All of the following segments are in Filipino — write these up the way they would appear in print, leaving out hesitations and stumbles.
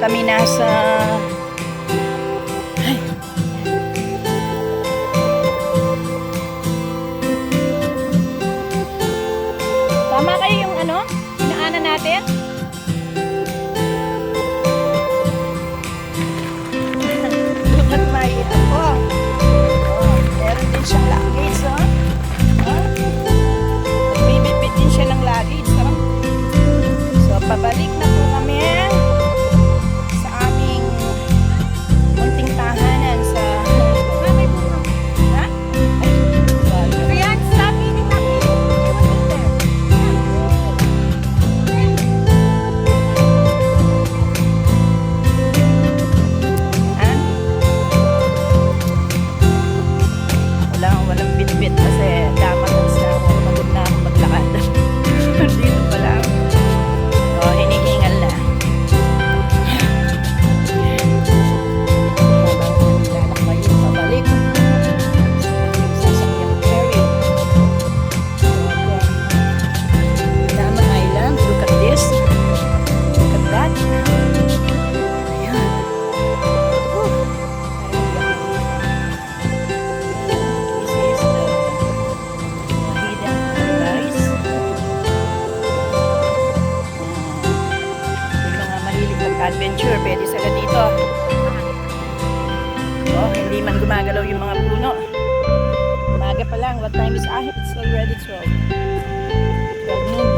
kami nasa tama kayo yung ano? Inaanan natin? Look at my meron din siyang luggage, oh. Bibitbit din siya ng luggage, oh. So, pabalik na po kami sa aming munting tahanan sa walang bitbit kasi dapat sa pagod na akong maglakad. Dito pa lang. O, hinihingal na. Lalakbay yung pabalik. Sasakyan ferry. Daman Island. Look at this. Look at that. Ayan. Adventure, pwede sila dito. Oh, hindi man gumagalaw yung mga puno. Umaga pa lang. What time is it's already 12. 12 noon.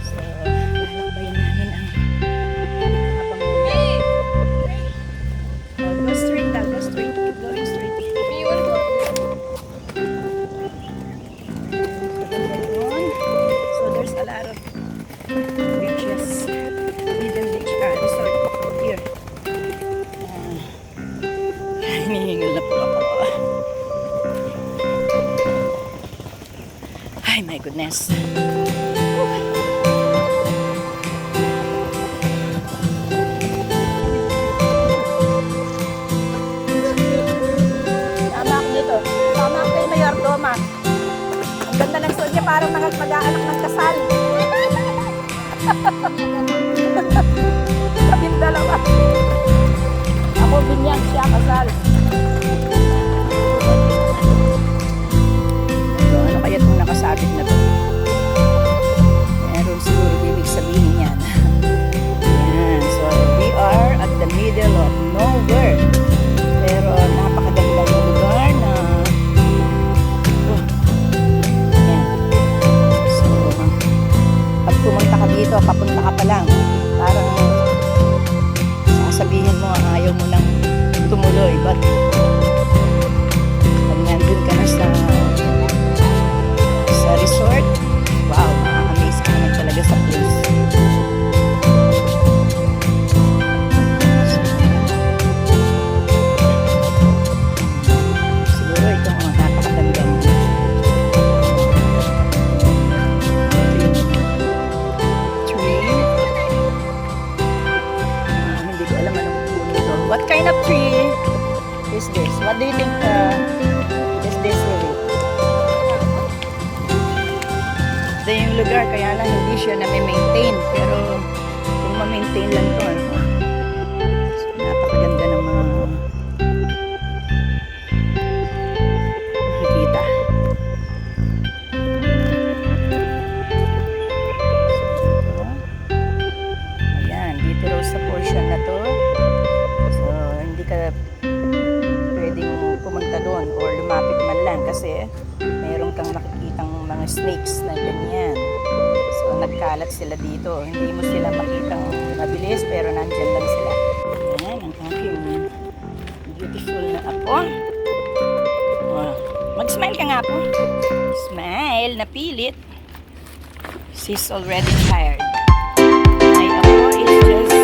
So, lalakbayin namin ang habang go straight lang. Go straight. Keep going straight. There's a lot of beaches, hidden beach, resort here. Hinihingal na po ako. Ay, my goodness. Tama ako dito. Tama ako kay Mayordoma. Ang ganda ng suot niya, parang mag-aanak ng kasal. Kaming dalawa. Ako binyag, siya kasal. So, ano kaya itong nakasabit na to? Meron siguro ibig sabihin yan. Yan. So, we are at the middle of nowhere. Pero napakaganda yung lugar na pag pumunta ka dito, papunta ka pa lang, parang sasabihin mo ayaw mo nang tumuloy, but pag nandun ka na sa resort, wow, ma-amaze ka naman talaga sa place. Siguro itong napakagandang what kind of tree is this? What do you think is this really? Ito yung lugar, kaya lang hindi siya na-maintain. Pero kung ma-maintain lang ito, ano? So, napakaganda ng mga nakikita. So, ayan, dito raw sa portion na to. Pwedeng pumunta doon or lumapit man lang kasi meron kang nakikitang mga snakes na ganyan. So, nagkalat sila dito. Hindi mo sila makitang mabilis pero nandyan lang sila. Ayan, ang aking beautiful na apo. Oh, mag-smile ka nga po. Smile, napilit. She's already tired. My apo is just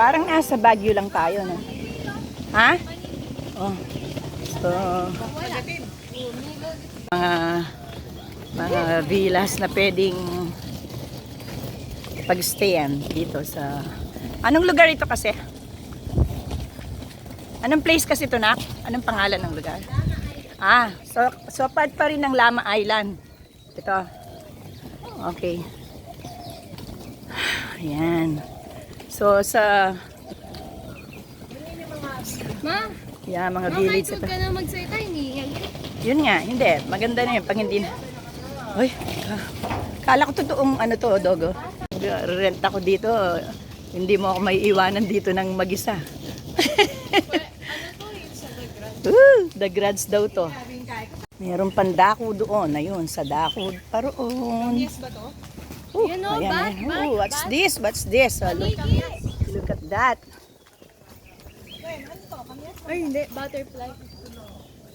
Parang nasa Baguio lang tayo, no? Ha? Oh. So, mga villas na pwedeng pag-stayan dito sa... Anong lugar ito kasi? Anong place kasi ito, nak? Anong pangalan ng lugar? So part pa rin ng Lama Island. Ito. Okay. Ayan. So sa... Ma, yeah, mga village ito. ka na magsalita, hindi. Yun nga, hindi. Maganda na yun. Pag hindi na... Uy, kala ko totoong ano to, Dogo. Rent ako dito. Hindi mo ako may iwanan dito ng mag-isa. The Grads daw to. Meron pang dako doon. Ayun, sa dako paroon. Yes ba to? Ayan, ayan. What's this? What's this? Look at that. Ay, hindi. Butterfly.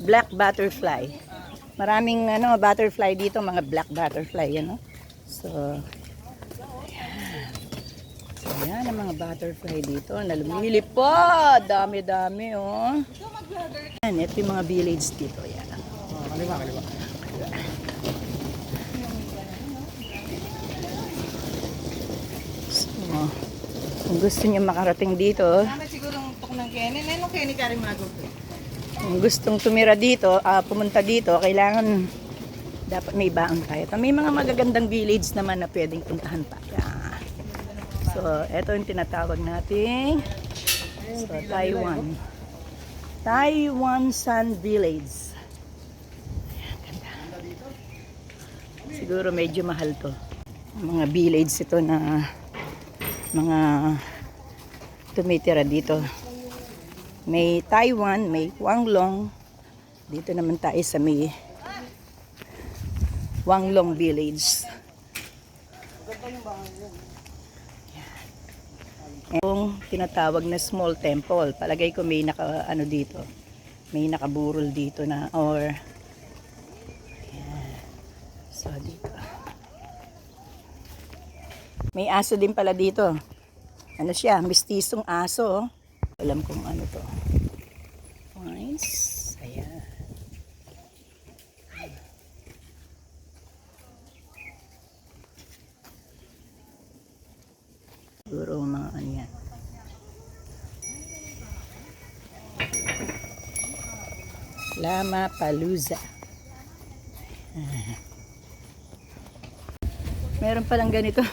Black butterfly. Maraming butterfly dito, mga black butterfly, ano? So, ayan ang mga butterfly dito na lumilipad. Dami-dami, oh. Ayan, ito yung mga village dito. Ayan. Kaliwa. So, kung gusto niyo makarating dito, Siguro ng Kenny. Nenong Kenny ka rin magod. kung gustong tumira dito, pumunta dito, kailangan dapat may baon tayo. May mga magagandang village naman na pwedeng puntahan pa. Ayan. So, ito yung tinatawag natin. So, Taiwan. Taiwan Sun Village. Ayan, ganda. Siguro medyo mahal to. Mga village ito na mga tumitira dito. May Taiwan, may Wanglong. Dito naman tayo sa may Wanglong Village. Yung tinatawag na small temple. Palagay ko may dito. May nakaburol dito na or so dito. May aso din pala dito. Ano siya? Mistisong aso. Alam kung ano to. Nice. Ayan. Siguro mga ano yan. Lama Palooza. Meron palang ganito.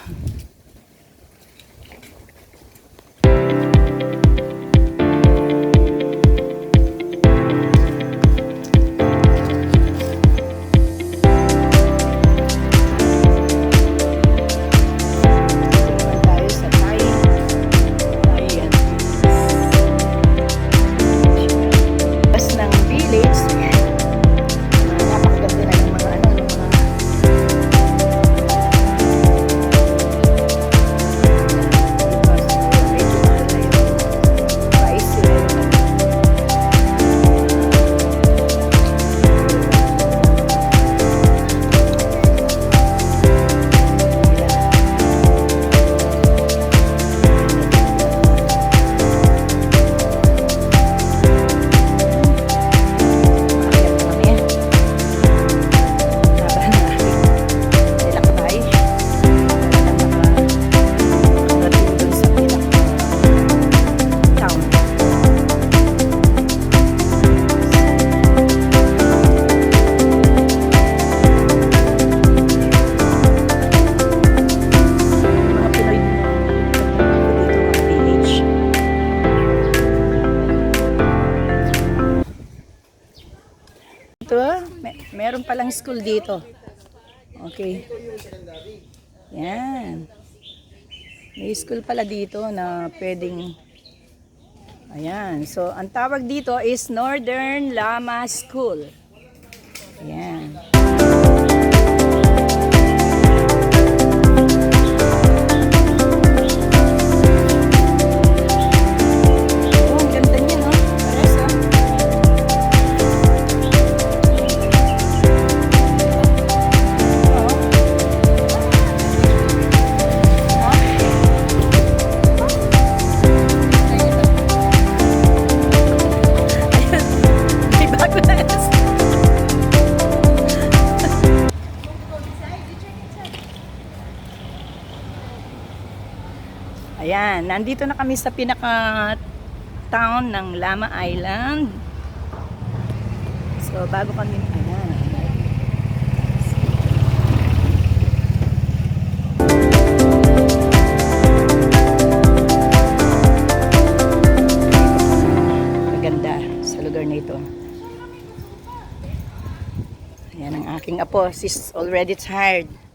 Meron palang school dito. Okay. Yan. May school pala dito na pwedeng... Ayan. So, ang tawag dito is Northern Lama School. Ayan. Ayan, nandito na kami sa pinaka-town ng Lama Island. So, bago kami, ayan. Maganda sa lugar na ito. Ayan ang aking apo. She's already tired.